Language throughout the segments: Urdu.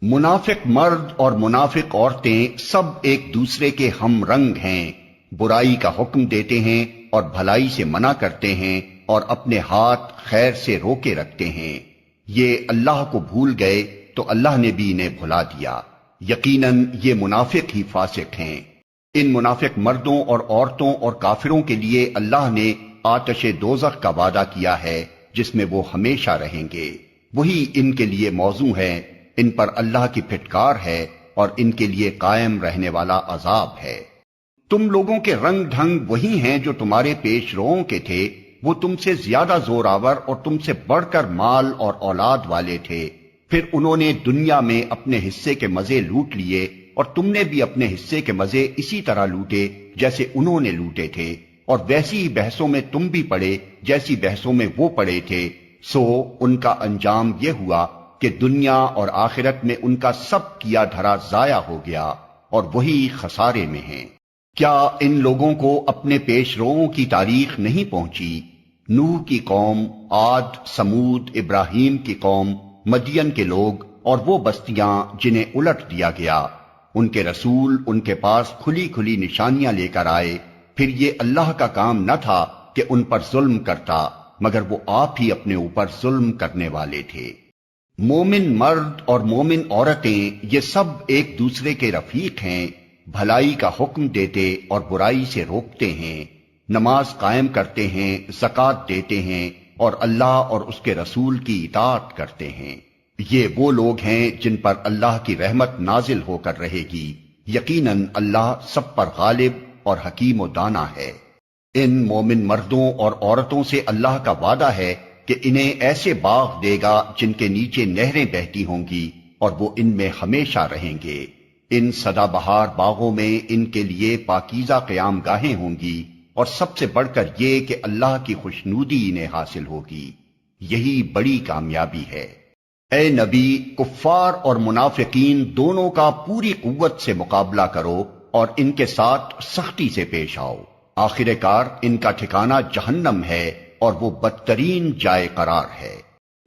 منافق مرد اور منافق عورتیں سب ایک دوسرے کے ہم رنگ ہیں، برائی کا حکم دیتے ہیں اور بھلائی سے منع کرتے ہیں اور اپنے ہاتھ خیر سے روکے رکھتے ہیں۔ یہ اللہ کو بھول گئے تو اللہ نے بھی انہیں بھلا دیا، یقیناً یہ منافق ہی فاسق ہیں۔ ان منافق مردوں اور عورتوں اور کافروں کے لیے اللہ نے آتش دوزخ کا وعدہ کیا ہے جس میں وہ ہمیشہ رہیں گے، وہی ان کے لیے موزوں ہے، ان پر اللہ کی پھٹکار ہے اور ان کے لیے قائم رہنے والا عذاب ہے۔ تم لوگوں کے رنگ ڈھنگ وہی ہیں جو تمہارے پیش روؤں کے تھے، وہ تم سے زیادہ زور آور اور تم سے بڑھ کر مال اور اولاد والے تھے، پھر انہوں نے دنیا میں اپنے حصے کے مزے لوٹ لیے اور تم نے بھی اپنے حصے کے مزے اسی طرح لوٹے جیسے انہوں نے لوٹے تھے، اور ویسی ہی بحثوں میں تم بھی پڑے جیسی بحثوں میں وہ پڑے تھے، سو ان کا انجام یہ ہوا کہ دنیا اور آخرت میں ان کا سب کیا دھرا ضائع ہو گیا اور وہی خسارے میں ہیں۔ کیا ان لوگوں کو اپنے پیش روؤں کی تاریخ نہیں پہنچی؟ نوح کی قوم، عاد، سمود، ابراہیم کی قوم، مدین کے لوگ اور وہ بستیاں جنہیں الٹ دیا گیا، ان کے رسول ان کے پاس کھلی کھلی نشانیاں لے کر آئے، پھر یہ اللہ کا کام نہ تھا کہ ان پر ظلم کرتا، مگر وہ آپ ہی اپنے اوپر ظلم کرنے والے تھے۔ مومن مرد اور مومن عورتیں یہ سب ایک دوسرے کے رفیق ہیں، بھلائی کا حکم دیتے اور برائی سے روکتے ہیں، نماز قائم کرتے ہیں، زکوٰۃ دیتے ہیں اور اللہ اور اس کے رسول کی اطاعت کرتے ہیں۔ یہ وہ لوگ ہیں جن پر اللہ کی رحمت نازل ہو کر رہے گی، یقیناً اللہ سب پر غالب اور حکیم و دانا ہے۔ ان مومن مردوں اور عورتوں سے اللہ کا وعدہ ہے کہ انہیں ایسے باغ دے گا جن کے نیچے نہریں بہتی ہوں گی اور وہ ان میں ہمیشہ رہیں گے۔ ان سدا بہار باغوں میں ان کے لیے پاکیزہ قیام گاہیں ہوں گی، اور سب سے بڑھ کر یہ کہ اللہ کی خوشنودی انہیں حاصل ہوگی، یہی بڑی کامیابی ہے۔ اے نبی، کفار اور منافقین دونوں کا پوری قوت سے مقابلہ کرو اور ان کے ساتھ سختی سے پیش آؤ، آخر کار ان کا ٹھکانہ جہنم ہے اور وہ بدترین جائے قرار ہے۔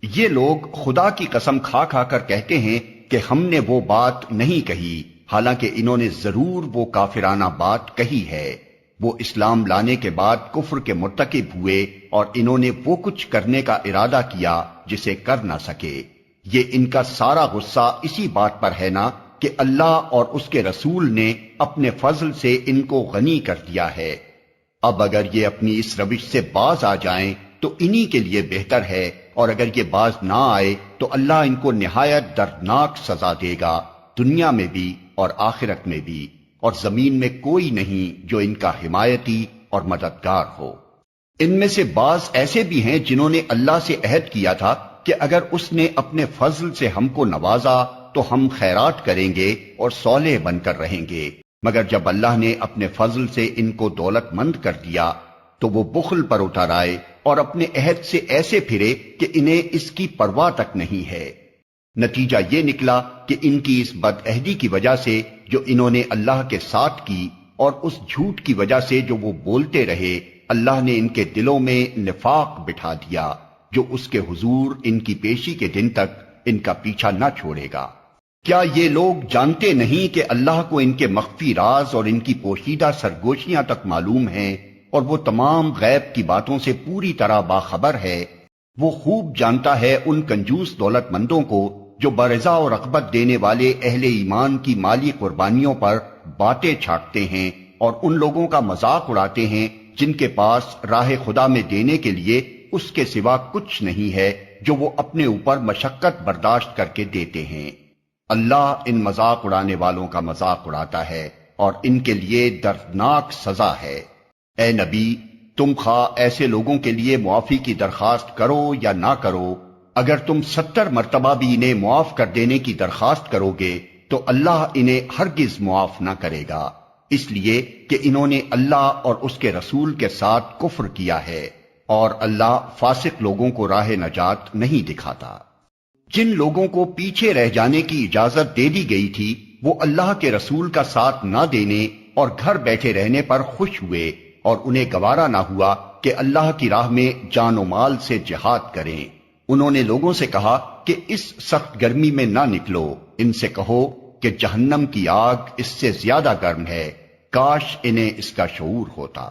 یہ لوگ خدا کی قسم کھا کھا کر کہتے ہیں کہ ہم نے وہ بات نہیں کہی، حالانکہ انہوں نے ضرور وہ کافرانہ بات کہی ہے۔ وہ اسلام لانے کے بعد کفر کے مرتکب ہوئے اور انہوں نے وہ کچھ کرنے کا ارادہ کیا جسے کر نہ سکے۔ یہ ان کا سارا غصہ اسی بات پر ہے نا کہ اللہ اور اس کے رسول نے اپنے فضل سے ان کو غنی کر دیا ہے۔ اب اگر یہ اپنی اس روش سے باز آ جائیں تو انہی کے لیے بہتر ہے، اور اگر یہ باز نہ آئے تو اللہ ان کو نہایت دردناک سزا دے گا، دنیا میں بھی اور آخرت میں بھی، اور زمین میں کوئی نہیں جو ان کا حمایتی اور مددگار ہو۔ ان میں سے بعض ایسے بھی ہیں جنہوں نے اللہ سے عہد کیا تھا کہ اگر اس نے اپنے فضل سے ہم کو نوازا تو ہم خیرات کریں گے اور صالح بن کر رہیں گے، مگر جب اللہ نے اپنے فضل سے ان کو دولت مند کر دیا تو وہ بخل پر اتر آئے اور اپنے عہد سے ایسے پھرے کہ انہیں اس کی پرواہ تک نہیں ہے۔ نتیجہ یہ نکلا کہ ان کی اس بد عہدی کی وجہ سے جو انہوں نے اللہ کے ساتھ کی اور اس جھوٹ کی وجہ سے جو وہ بولتے رہے، اللہ نے ان کے دلوں میں نفاق بٹھا دیا جو اس کے حضور ان کی پیشی کے دن تک ان کا پیچھا نہ چھوڑے گا۔ کیا یہ لوگ جانتے نہیں کہ اللہ کو ان کے مخفی راز اور ان کی پوشیدہ سرگوشیاں تک معلوم ہیں، اور وہ تمام غیب کی باتوں سے پوری طرح باخبر ہے؟ وہ خوب جانتا ہے ان کنجوس دولت مندوں کو جو برضا و رغبت دینے والے اہل ایمان کی مالی قربانیوں پر باتیں چھاٹتے ہیں اور ان لوگوں کا مذاق اڑاتے ہیں جن کے پاس راہ خدا میں دینے کے لیے اس کے سوا کچھ نہیں ہے جو وہ اپنے اوپر مشقت برداشت کر کے دیتے ہیں۔ اللہ ان مذاق اڑانے والوں کا مذاق اڑاتا ہے اور ان کے لیے دردناک سزا ہے۔ اے نبی، تم خواہ ایسے لوگوں کے لیے معافی کی درخواست کرو یا نہ کرو، اگر تم 70 مرتبہ بھی انہیں معاف کر دینے کی درخواست کرو گے تو اللہ انہیں ہرگز معاف نہ کرے گا، اس لیے کہ انہوں نے اللہ اور اس کے رسول کے ساتھ کفر کیا ہے، اور اللہ فاسق لوگوں کو راہ نجات نہیں دکھاتا۔ جن لوگوں کو پیچھے رہ جانے کی اجازت دے دی گئی تھی وہ اللہ کے رسول کا ساتھ نہ دینے اور گھر بیٹھے رہنے پر خوش ہوئے، اور انہیں گوارا نہ ہوا کہ اللہ کی راہ میں جان و مال سے جہاد کریں۔ انہوں نے لوگوں سے کہا کہ اس سخت گرمی میں نہ نکلو، ان سے کہو کہ جہنم کی آگ اس سے زیادہ گرم ہے، کاش انہیں اس کا شعور ہوتا۔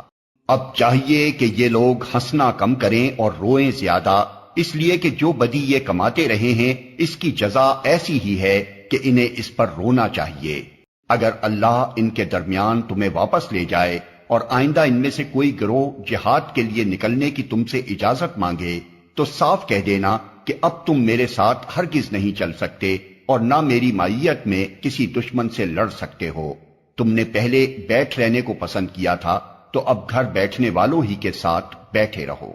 اب چاہیے کہ یہ لوگ ہنسنا کم کریں اور روئیں زیادہ، اس لیے کہ جو بدی یہ کماتے رہے ہیں اس کی جزا ایسی ہی ہے کہ انہیں اس پر رونا چاہیے۔ اگر اللہ ان کے درمیان تمہیں واپس لے جائے اور آئندہ ان میں سے کوئی گروہ جہاد کے لیے نکلنے کی تم سے اجازت مانگے تو صاف کہہ دینا کہ اب تم میرے ساتھ ہرگز نہیں چل سکتے اور نہ میری معیت میں کسی دشمن سے لڑ سکتے ہو۔ تم نے پہلے بیٹھ رہنے کو پسند کیا تھا تو اب گھر بیٹھنے والوں ہی کے ساتھ بیٹھے رہو۔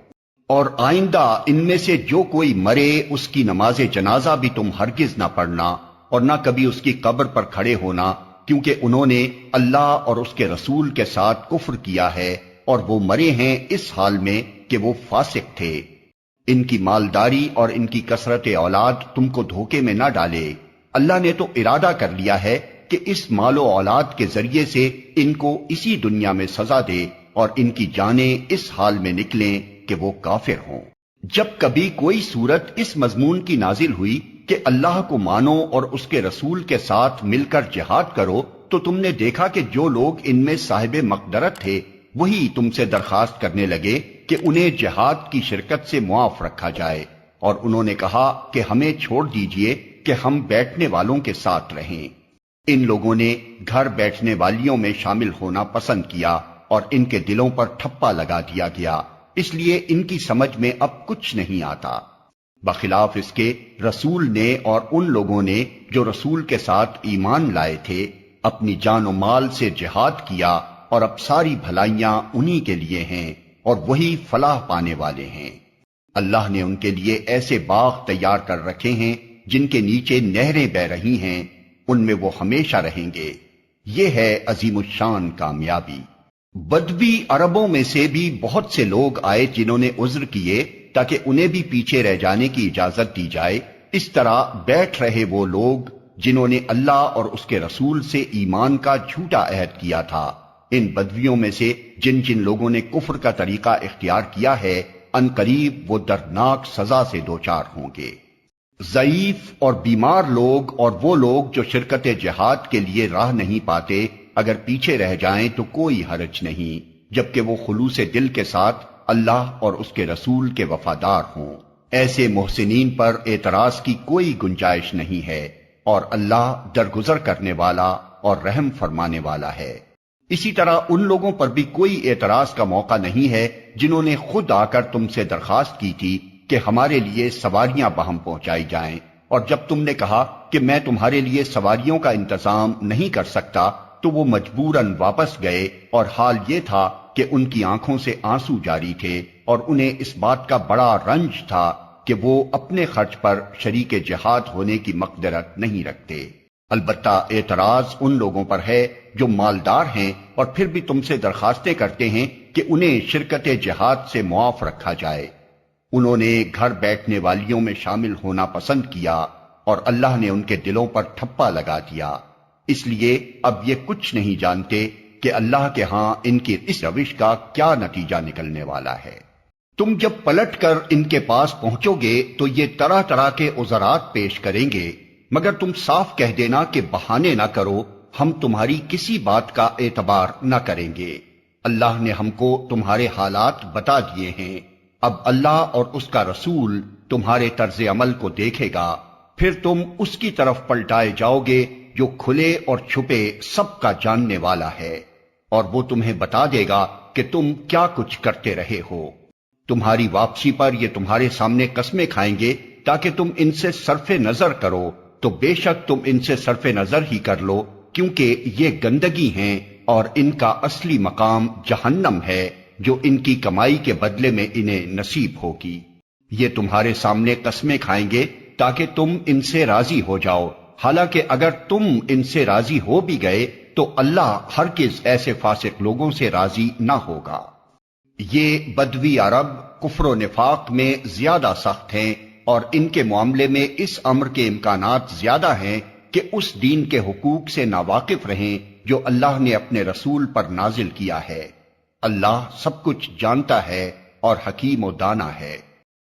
اور آئندہ ان میں سے جو کوئی مرے اس کی نماز جنازہ بھی تم ہرگز نہ پڑھنا اور نہ کبھی اس کی قبر پر کھڑے ہونا، کیونکہ انہوں نے اللہ اور اس کے رسول کے ساتھ کفر کیا ہے اور وہ مرے ہیں اس حال میں کہ وہ فاسق تھے۔ ان کی مالداری اور ان کی کثرت اولاد تم کو دھوکے میں نہ ڈالے، اللہ نے تو ارادہ کر لیا ہے کہ اس مال و اولاد کے ذریعے سے ان کو اسی دنیا میں سزا دے اور ان کی جانیں اس حال میں نکلیں کہ وہ کافر ہوں۔ جب کبھی کوئی صورت اس مضمون کی نازل ہوئی کہ اللہ کو مانو اور اس کے رسول کے ساتھ مل کر جہاد کرو، تو تم نے دیکھا کہ جو لوگ ان میں صاحب مقدرت تھے وہی تم سے درخواست کرنے لگے کہ انہیں جہاد کی شرکت سے معاف رکھا جائے، اور انہوں نے کہا کہ ہمیں چھوڑ دیجئے کہ ہم بیٹھنے والوں کے ساتھ رہیں۔ ان لوگوں نے گھر بیٹھنے والیوں میں شامل ہونا پسند کیا اور ان کے دلوں پر ٹھپا لگا دیا گیا، اس لیے ان کی سمجھ میں اب کچھ نہیں آتا۔ بخلاف اس کے رسول نے اور ان لوگوں نے جو رسول کے ساتھ ایمان لائے تھے اپنی جان و مال سے جہاد کیا، اور اب ساری بھلائیاں انہی کے لیے ہیں اور وہی فلاح پانے والے ہیں۔ اللہ نے ان کے لیے ایسے باغ تیار کر رکھے ہیں جن کے نیچے نہریں بہ رہی ہیں، ان میں وہ ہمیشہ رہیں گے۔ یہ ہے عظیم الشان کامیابی۔ بدوی عربوں میں سے بھی بہت سے لوگ آئے جنہوں نے عذر کیے تاکہ انہیں بھی پیچھے رہ جانے کی اجازت دی جائے۔ اس طرح بیٹھ رہے وہ لوگ جنہوں نے اللہ اور اس کے رسول سے ایمان کا جھوٹا عہد کیا تھا۔ ان بدویوں میں سے جن جن لوگوں نے کفر کا طریقہ اختیار کیا ہے، ان قریب وہ دردناک سزا سے دوچار ہوں گے۔ ضعیف اور بیمار لوگ اور وہ لوگ جو شرکت جہاد کے لیے راہ نہیں پاتے اگر پیچھے رہ جائیں تو کوئی حرج نہیں، جبکہ وہ خلوص دل کے ساتھ اللہ اور اس کے رسول کے وفادار ہوں۔ ایسے محسنین پر اعتراض کی کوئی گنجائش نہیں ہے، اور اللہ درگزر کرنے والا اور رحم فرمانے والا ہے۔ اسی طرح ان لوگوں پر بھی کوئی اعتراض کا موقع نہیں ہے جنہوں نے خود آ کر تم سے درخواست کی تھی کہ ہمارے لیے سواریاں بہم پہنچائی جائیں، اور جب تم نے کہا کہ میں تمہارے لیے سواریوں کا انتظام نہیں کر سکتا تو وہ مجبوراً واپس گئے، اور حال یہ تھا کہ ان کی آنکھوں سے آنسو جاری تھے اور انہیں اس بات کا بڑا رنج تھا کہ وہ اپنے خرچ پر شریک جہاد ہونے کی مقدرت نہیں رکھتے۔ البتہ اعتراض ان لوگوں پر ہے جو مالدار ہیں اور پھر بھی تم سے درخواستیں کرتے ہیں کہ انہیں شرکت جہاد سے معاف رکھا جائے۔ انہوں نے گھر بیٹھنے والیوں میں شامل ہونا پسند کیا اور اللہ نے ان کے دلوں پر ٹھپا لگا دیا، اس لیے اب یہ کچھ نہیں جانتے کہ اللہ کے ہاں ان کی اس روش کا کیا نتیجہ نکلنے والا ہے۔ تم جب پلٹ کر ان کے پاس پہنچو گے تو یہ طرح طرح کے عذرات پیش کریں گے، مگر تم صاف کہہ دینا کہ بہانے نہ کرو، ہم تمہاری کسی بات کا اعتبار نہ کریں گے۔ اللہ نے ہم کو تمہارے حالات بتا دیے ہیں، اب اللہ اور اس کا رسول تمہارے طرز عمل کو دیکھے گا، پھر تم اس کی طرف پلٹائے جاؤ گے جو کھلے اور چھپے سب کا جاننے والا ہے، اور وہ تمہیں بتا دے گا کہ تم کیا کچھ کرتے رہے ہو۔ تمہاری واپسی پر یہ تمہارے سامنے قسمیں کھائیں گے تاکہ تم ان سے صرف نظر کرو، تو بے شک تم ان سے صرف نظر ہی کر لو، کیونکہ یہ گندگی ہیں اور ان کا اصلی مقام جہنم ہے جو ان کی کمائی کے بدلے میں انہیں نصیب ہوگی۔ یہ تمہارے سامنے قسمیں کھائیں گے تاکہ تم ان سے راضی ہو جاؤ، حالانکہ اگر تم ان سے راضی ہو بھی گئے تو اللہ ہرگز ایسے فاسق لوگوں سے راضی نہ ہوگا۔ یہ بدوی عرب کفر و نفاق میں زیادہ سخت ہیں، اور ان کے معاملے میں اس امر کے امکانات زیادہ ہیں کہ اس دین کے حقوق سے ناواقف رہیں جو اللہ نے اپنے رسول پر نازل کیا ہے۔ اللہ سب کچھ جانتا ہے اور حکیم و دانا ہے۔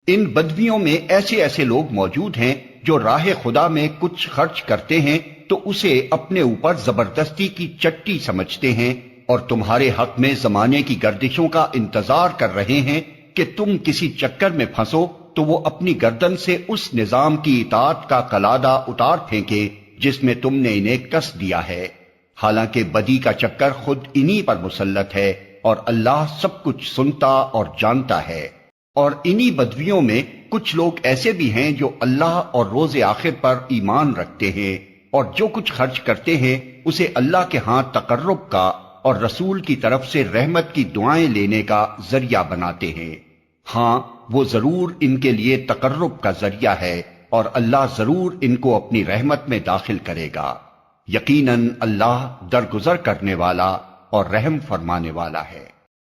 ان بدویوں میں ایسے ایسے لوگ موجود ہیں جو راہ خدا میں کچھ خرچ کرتے ہیں تو اسے اپنے اوپر زبردستی کی چٹی سمجھتے ہیں، اور تمہارے حق میں زمانے کی گردشوں کا انتظار کر رہے ہیں کہ تم کسی چکر میں پھنسو تو وہ اپنی گردن سے اس نظام کی اطاعت کا قلادہ اتار پھینکے جس میں تم نے انہیں کس دیا ہے، حالانکہ بدی کا چکر خود انہی پر مسلط ہے، اور اللہ سب کچھ سنتا اور جانتا ہے۔ اور انہی بدویوں میں کچھ لوگ ایسے بھی ہیں جو اللہ اور روز آخر پر ایمان رکھتے ہیں، اور جو کچھ خرچ کرتے ہیں اسے اللہ کے ہاں تقرب کا اور رسول کی طرف سے رحمت کی دعائیں لینے کا ذریعہ بناتے ہیں۔ ہاں، وہ ضرور ان کے لیے تقرب کا ذریعہ ہے، اور اللہ ضرور ان کو اپنی رحمت میں داخل کرے گا۔ یقیناً اللہ درگزر کرنے والا اور رحم فرمانے والا ہے۔